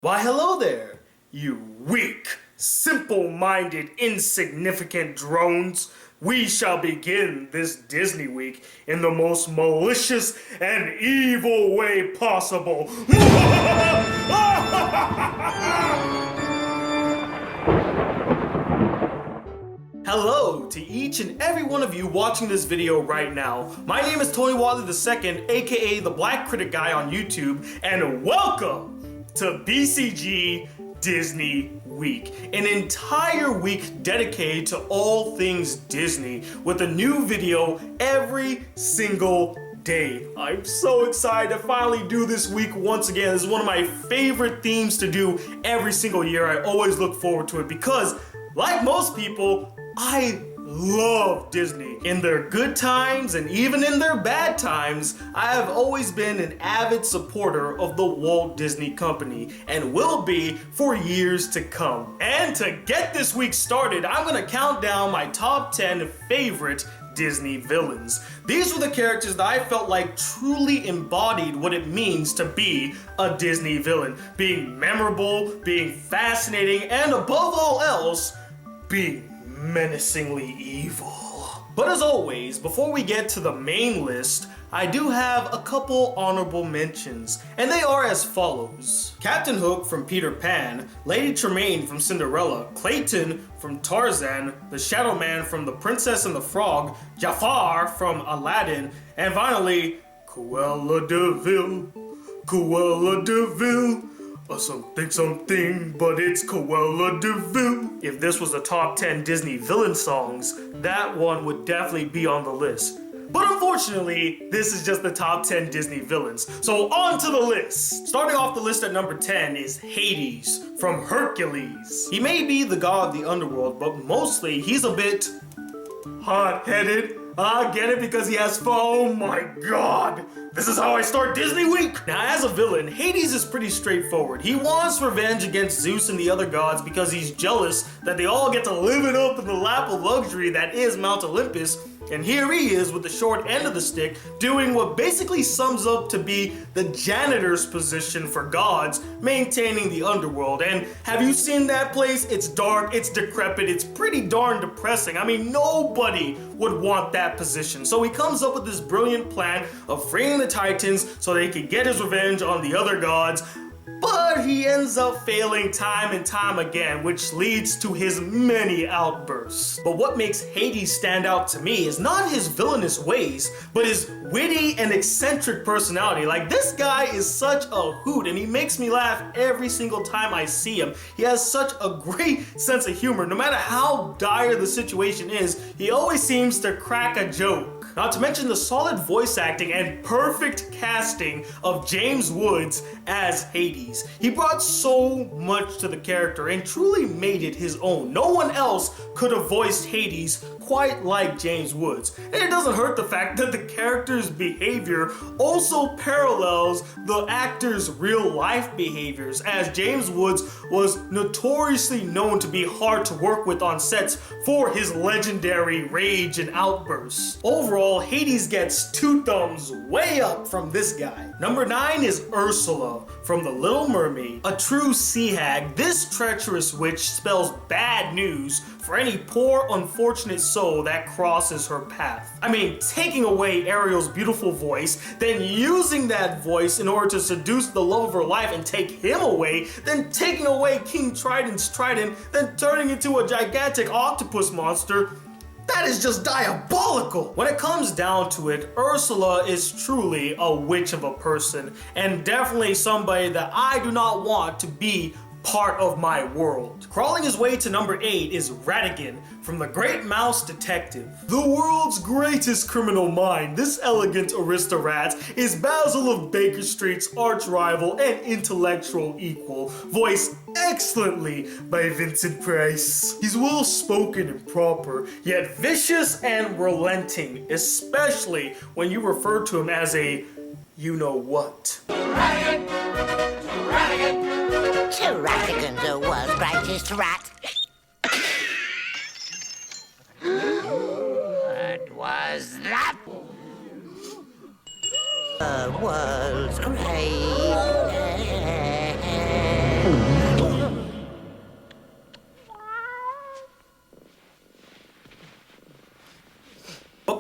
Why hello there, you weak, simple-minded, insignificant drones. We shall begin this Disney week in the most malicious and evil way possible. Hello to each and every one of you watching this video right now. My name is Tony Wadley II, aka the Black Critic Guy on YouTube, and welcome to BCG Disney Week, an entire week dedicated to all things Disney with a new video every single day. I'm so excited to finally do this week once again. This is one of my favorite themes to do every single year. I always look forward to it because, like most people, I love Disney. In their good times and even in their bad times, I have always been an avid supporter of the Walt Disney Company and will be for years to come. And to get this week started, I'm gonna count down my top 10 favorite Disney villains. These were the characters that I felt like truly embodied what it means to be a Disney villain. Being memorable, being fascinating, and above all else, being menacingly evil. But as always, before we get to the main list, I do have a couple honorable mentions, and they are as follows. Captain Hook from Peter Pan, Lady Tremaine from Cinderella, Clayton from Tarzan, the Shadow Man from The Princess and the Frog, Jafar from Aladdin, and finally, Cruella de Vil. Cruella de Vil. Something, but it's Cruella de Vil. If this was the top 10 Disney villain songs, that one would definitely be on the list. But unfortunately, this is just the top 10 Disney villains. So on to the list. Starting off the list at number 10 is Hades from Hercules. He may be the god of the underworld, but mostly he's a bit hot-headed. I get it because he has oh my god. This is how I start Disney Week! Now, as a villain, Hades is pretty straightforward. He wants revenge against Zeus and the other gods because he's jealous that they all get to live it up in the lap of luxury that is Mount Olympus. And here he is with the short end of the stick, doing what basically sums up to be the janitor's position for gods, maintaining the underworld. And have you seen that place? It's dark, it's decrepit, it's pretty darn depressing. I mean, nobody would want that position. So he comes up with this brilliant plan of freeing the Titans so they could get his revenge on the other gods. But he ends up failing time and time again, which leads to his many outbursts. But what makes Hades stand out to me is not his villainous ways, but his witty and eccentric personality. Like, this guy is such a hoot, and he makes me laugh every single time I see him. He has such a great sense of humor. No matter how dire the situation is, he always seems to crack a joke. Not to mention the solid voice acting and perfect casting of James Woods as Hades. He brought so much to the character and truly made it his own. No one else could have voiced Hades quite like James Woods. And it doesn't hurt the fact that the character's behavior also parallels the actor's real life behaviors, as James Woods was notoriously known to be hard to work with on sets for his legendary rage and outbursts. Overall, Hades gets 2 thumbs way up from this guy. Number 9 is Ursula from The Little Mermaid. A true sea hag, this treacherous witch spells bad news for any poor, unfortunate soul that crosses her path. I mean, taking away Ariel's beautiful voice, then using that voice in order to seduce the love of her life and take him away, then taking away King Trident's trident, then turning into a gigantic octopus monster. That is just diabolical! When it comes down to it, Ursula is truly a witch of a person, and definitely somebody that I do not want to be part of my world. Crawling his way to number 8 is Rhadigan from The Great Mouse Detective. The world's greatest criminal mind, this elegant aristocrat is Basil of Baker Street's arch rival and intellectual equal, voiced excellently by Vincent Price. He's well spoken and proper, yet vicious and relenting, especially when you refer to him as a you-know-what. Rhadigan! Rhadigan! To Rhadigan, the world's brightest rat. What was that? The world's great.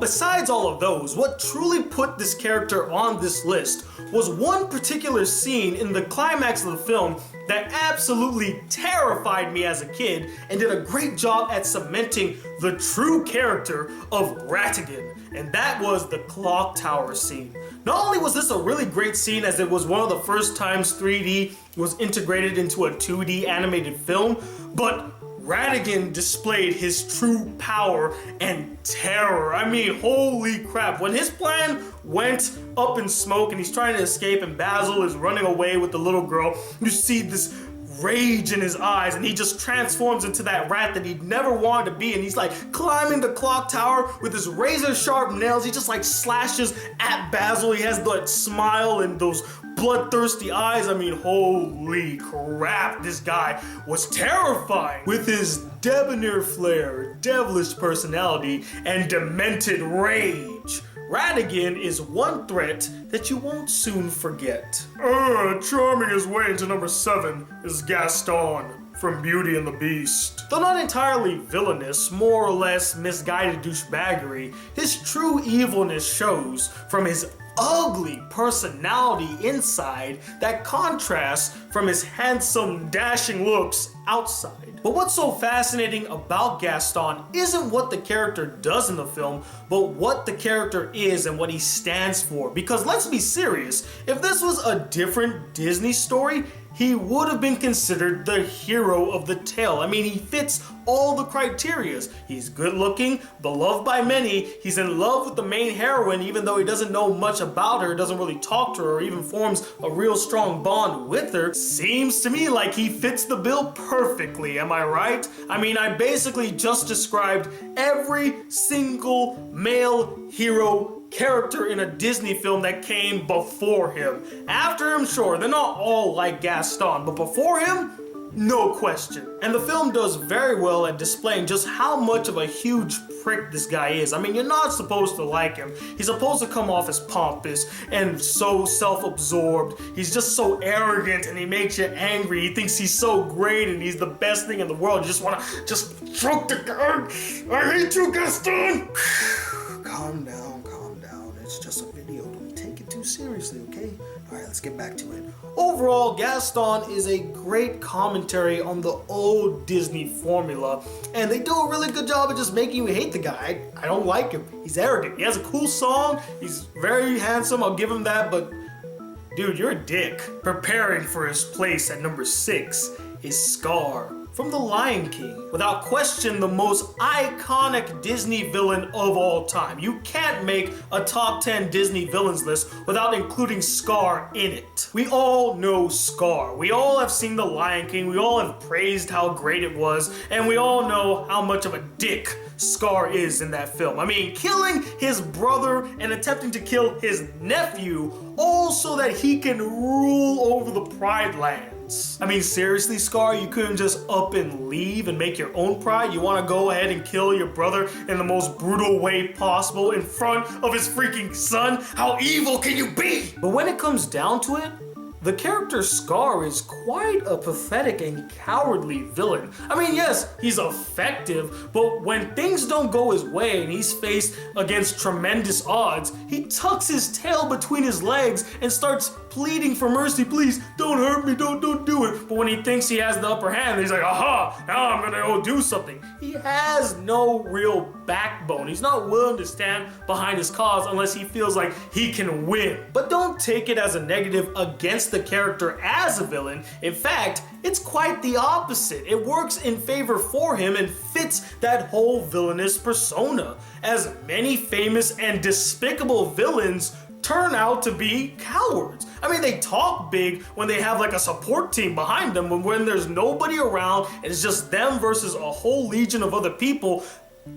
besides all of those, what truly put this character on this list was one particular scene in the climax of the film that absolutely terrified me as a kid and did a great job at cementing the true character of Rhadigan, and that was the clock tower scene. Not only was this a really great scene as it was one of the first times 3D was integrated into a 2D animated film, but Rhadigan displayed his true power and terror. I mean, holy crap. When his plan went up in smoke and he's trying to escape and Basil is running away with the little girl, you see this rage in his eyes and he just transforms into that rat that he'd never wanted to be, and he's like climbing the clock tower with his razor sharp nails. He just like slashes at Basil. He has that smile and those bloodthirsty eyes. I mean, holy crap, this guy was terrifying with his debonair flair, devilish personality, and demented rage. Rhadigan is one threat that you won't soon forget. Charming his way into number 7 is Gaston from Beauty and the Beast. Though not entirely villainous, more or less misguided douchebaggery, his true evilness shows from his ugly personality inside that contrasts from his handsome, dashing looks outside. But what's so fascinating about Gaston isn't what the character does in the film, but what the character is and what he stands for. Because let's be serious, if this was a different Disney story, he would have been considered the hero of the tale. I mean, he fits all the criterias. He's good looking, beloved by many, he's in love with the main heroine even though he doesn't know much about her, doesn't really talk to her, or even forms a real strong bond with her. Seems to me like he fits the bill perfectly, am I right? I mean, I basically just described every single male hero character in a Disney film that came before him. After him, sure, they're not all like Gaston, but before him, no question. And the film does very well at displaying just how much of a huge prick this guy is. I mean, you're not supposed to like him. He's supposed to come off as pompous and so self-absorbed. He's just so arrogant and he makes you angry. He thinks he's so great and he's the best thing in the world. You just want to just stroke the guy. I hate you, Gaston. Calm down. It's just a video. Don't take it too seriously, okay? Alright, let's get back to it. Overall, Gaston is a great commentary on the old Disney formula, and they do a really good job of just making you hate the guy. I don't like him. He's arrogant. He has a cool song. He's very handsome. I'll give him that, but dude, you're a dick. Preparing for his place at number 6 is Scar from The Lion King. Without question, the most iconic Disney villain of all time. You can't make a top 10 Disney villains list without including Scar in it. We all know Scar. We all have seen The Lion King. We all have praised how great it was, and we all know how much of a dick Scar is in that film. I mean, killing his brother and attempting to kill his nephew, all so that he can rule over the Pride Land. I mean, seriously, Scar, you couldn't just up and leave and make your own pride? You want to go ahead and kill your brother in the most brutal way possible in front of his freaking son? How evil can you be? But when it comes down to it, the character Scar is quite a pathetic and cowardly villain. I mean, yes, he's effective, but when things don't go his way and he's faced against tremendous odds, he tucks his tail between his legs and starts pleading for mercy. Please, don't hurt me, don't do it. But when he thinks he has the upper hand, he's like, aha, now I'm gonna go do something. He has no real backbone. He's not willing to stand behind his cause unless he feels like he can win. But don't take it as a negative against the character as a villain. In fact, it's quite the opposite. It works in favor for him and fits that whole villainous persona, as many famous and despicable villains turn out to be cowards. I mean, they talk big when they have like a support team behind them, but when there's nobody around and it's just them versus a whole legion of other people,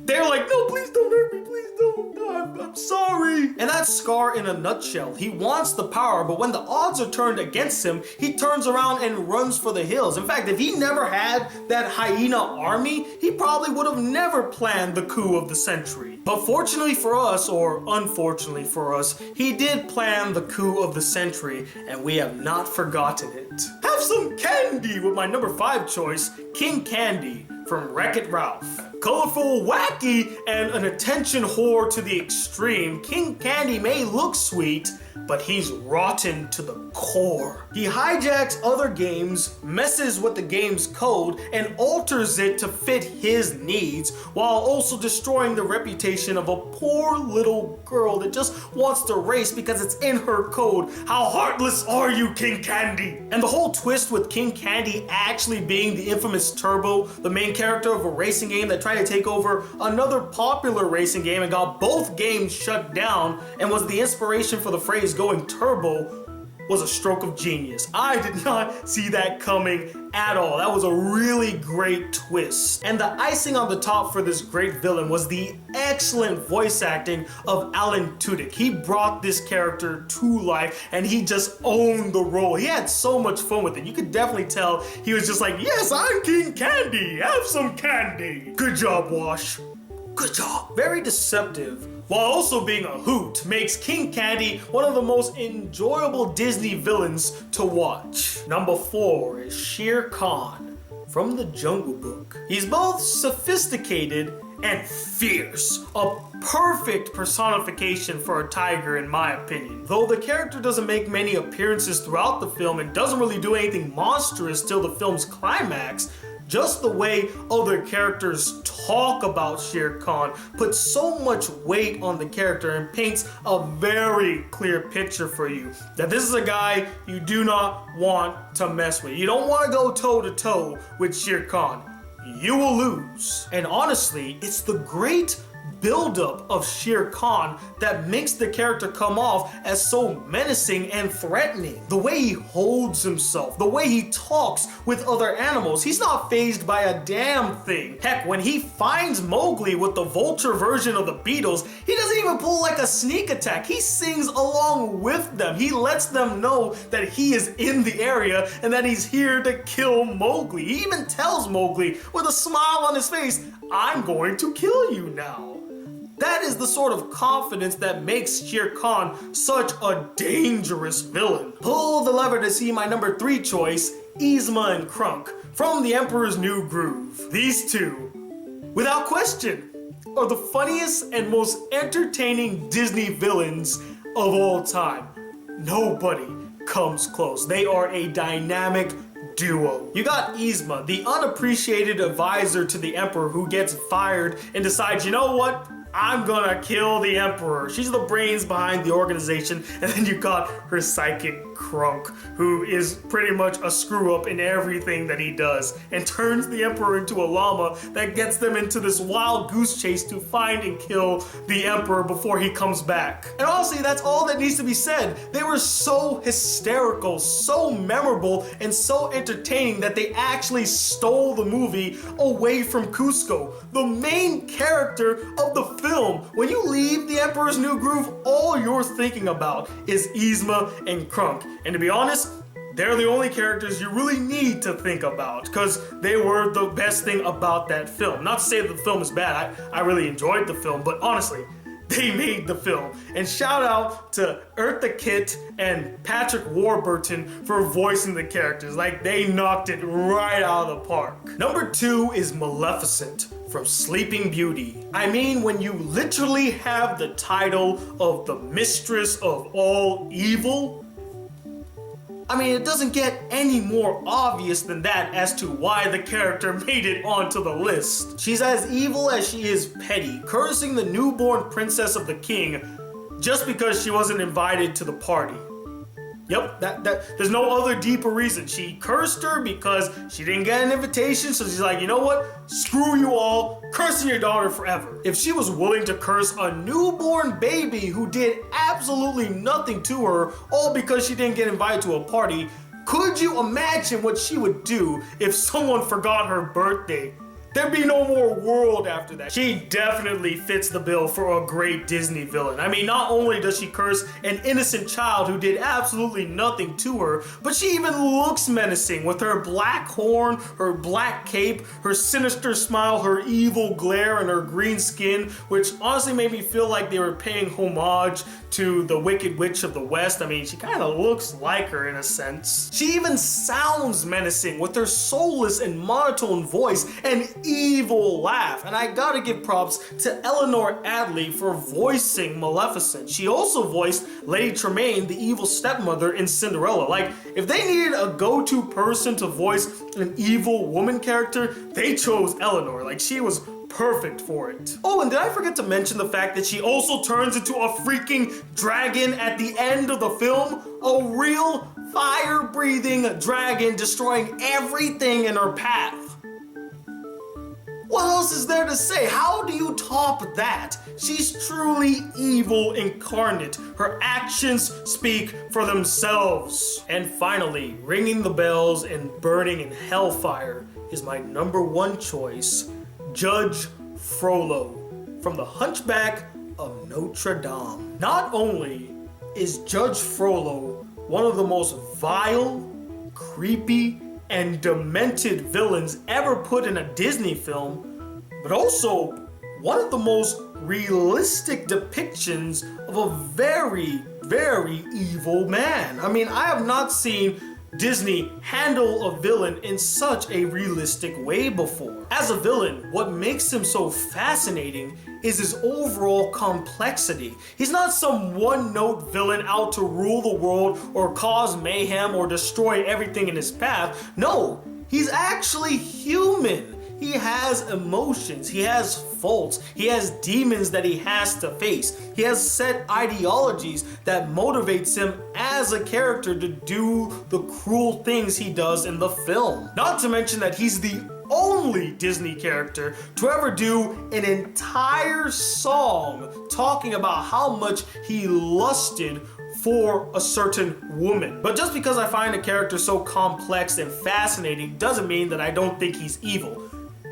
they're like, no, please don't hurt me, please don't. No, I'm sorry. And that's Scar in a nutshell. He wants the power, but when the odds are turned against him, he turns around and runs for the hills. In fact, if he never had that hyena army, he probably would have never planned the coup of the century. But fortunately for us, or unfortunately for us, he did plan the coup of the century, and we have not forgotten it. Have some candy with my number 5 choice, King Candy from Wreck-It Ralph. Colorful, wacky, and an attention whore to the extreme, King Candy may look sweet, but he's rotten to the core. He hijacks other games, messes with the game's code, and alters it to fit his needs, while also destroying the reputation of a poor little girl that just wants to race because it's in her code. How heartless are you, King Candy? And the whole twist with King Candy actually being the infamous Turbo, the main character of a racing game that tried to take over another popular racing game and got both games shut down, and was the inspiration for the phrase going turbo, was a stroke of genius. I did not see that coming at all. That was a really great twist. And the icing on the top for this great villain was the excellent voice acting of Alan Tudyk. He brought this character to life and he just owned the role. He had so much fun with it. You could definitely tell he was just like, yes, I'm King Candy, have some candy. Good job, Wash. Good job. Very deceptive, while also being a hoot, makes King Candy one of the most enjoyable Disney villains to watch. Number 4 is Shere Khan from the Jungle Book. He's both sophisticated and fierce, a perfect personification for a tiger in my opinion. Though the character doesn't make many appearances throughout the film and doesn't really do anything monstrous till the film's climax, just the way other characters talk about Shere Khan puts so much weight on the character and paints a very clear picture for you that this is a guy you do not want to mess with. You don't want to go toe to toe with Shere Khan. You will lose. And honestly, it's the great buildup of Shere Khan that makes the character come off as so menacing and threatening. The way he holds himself, the way he talks with other animals, he's not fazed by a damn thing. Heck, when he finds Mowgli with the vulture version of the Beatles, he doesn't even pull like a sneak attack. He sings along with them. He lets them know that he is in the area and that he's here to kill Mowgli. He even tells Mowgli with a smile on his face, I'm going to kill you now. That is the sort of confidence that makes Shere Khan such a dangerous villain. Pull the lever to see my number 3 choice, Yzma and Krunk from The Emperor's New Groove. These two, without question, are the funniest and most entertaining Disney villains of all time. Nobody comes close. They are a dynamic duo. You got Yzma, the unappreciated advisor to the Emperor who gets fired and decides, you know what? I'm gonna kill the Emperor. She's the brains behind the organization. And then you got her sidekick, Krunk, who is pretty much a screw up in everything that he does and turns the Emperor into a llama that gets them into this wild goose chase to find and kill the Emperor before he comes back. And honestly, that's all that needs to be said. They were so hysterical, so memorable, and so entertaining that they actually stole the movie away from Cusco, the main character of the film. When you leave The Emperor's New Groove, all you're thinking about is Yzma and Krunk. And to be honest, they're the only characters you really need to think about because they were the best thing about that film. Not to say that the film is bad, I really enjoyed the film, but honestly, they made the film. And shout out to Eartha Kitt and Patrick Warburton for voicing the characters. Like, they knocked it right out of the park. Number 2 is Maleficent from Sleeping Beauty. I mean, when you literally have the title of the mistress of all evil, I mean, it doesn't get any more obvious than that as to why the character made it onto the list. She's as evil as she is petty, cursing the newborn princess of the king just because she wasn't invited to the party. Yep, there's no other deeper reason. She cursed her because she didn't get an invitation, so she's like, you know what? Screw you all, cursing your daughter forever. If she was willing to curse a newborn baby who did absolutely nothing to her, all because she didn't get invited to a party, could you imagine what she would do if someone forgot her birthday? There'd be no more world after that. She definitely fits the bill for a great Disney villain. I mean, not only does she curse an innocent child who did absolutely nothing to her, but she even looks menacing with her black horn, her black cape, her sinister smile, her evil glare, and her green skin, which honestly made me feel like they were paying homage to the Wicked Witch of the West. I mean, she kind of looks like her in a sense. She even sounds menacing with her soulless and monotone voice, and evil laugh. And I gotta give props to Eleanor Adley for voicing Maleficent. She also voiced Lady Tremaine, the evil stepmother in Cinderella. Like, if they needed a go-to person to voice an evil woman character, they chose Eleanor. Like, she was perfect for it. Oh, and did I forget to mention the fact that she also turns into a freaking dragon at the end of the film? A real fire-breathing dragon destroying everything in her path. What else is there to say? How do you top that? She's truly evil incarnate. Her actions speak for themselves. And finally, ringing the bells and burning in hellfire is my #1 choice, Judge Frollo from the Hunchback of Notre Dame. Not only is Judge Frollo one of the most vile, creepy, and demented villains ever put in a Disney film, but also one of the most realistic depictions of a very, very evil man. I mean, I have not seen Disney handle a villain in such a realistic way before. As a villain, what makes him so fascinating is his overall complexity. He's not some one-note villain out to rule the world or cause mayhem or destroy everything in his path. No, he's actually human. He has emotions, he has faults, he has demons that he has to face. He has set ideologies that motivates him as a character to do the cruel things he does in the film. Not to mention that he's the only Disney character to ever do an entire song talking about how much he lusted for a certain woman. But just because I find a character so complex and fascinating doesn't mean that I don't think he's evil.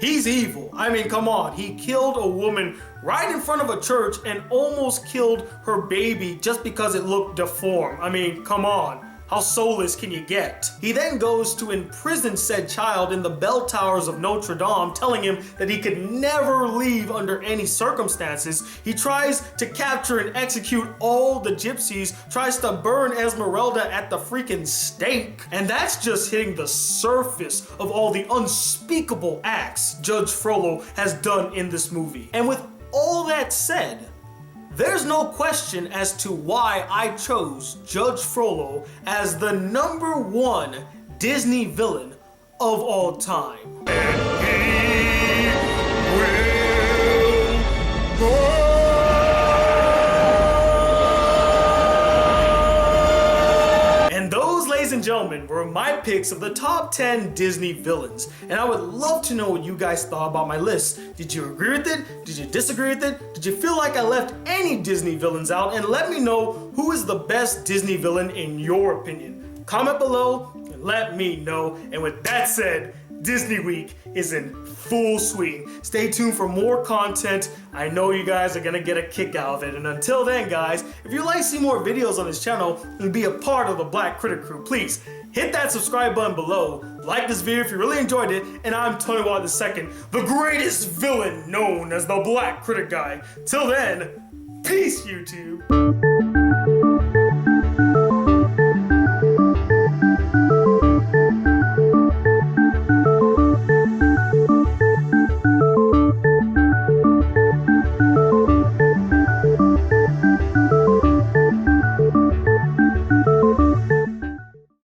He's evil. I mean, come on. He killed a woman right in front of a church and almost killed her baby just because it looked deformed. I mean, come on. How soulless can you get? He then goes to imprison said child in the bell towers of Notre Dame, telling him that he could never leave under any circumstances. He tries to capture and execute all the gypsies, tries to burn Esmeralda at the freaking stake. And that's just hitting the surface of all the unspeakable acts Judge Frollo has done in this movie. And with all that said, there's no question as to why I chose Judge Frollo as the #1 Disney villain of all time. And those, ladies and gentlemen, were my picks of the top 10 Disney villains. And I would love to know what you guys thought about my list. Did you agree with it? Did you disagree with it? Did you feel like I left any Disney villains out? And let me know who is the best Disney villain in your opinion. Comment below and let me know. And with that said, Disney Week is in full swing. Stay tuned for more content. I know you guys are gonna get a kick out of it. And until then, guys, if you'd like to see more videos on this channel and be a part of the Black Critic crew, please hit that subscribe button below. Like this video if you really enjoyed it. And I'm Tony Watt II, the greatest villain known as the Black Critic Guy. Till then, peace, YouTube.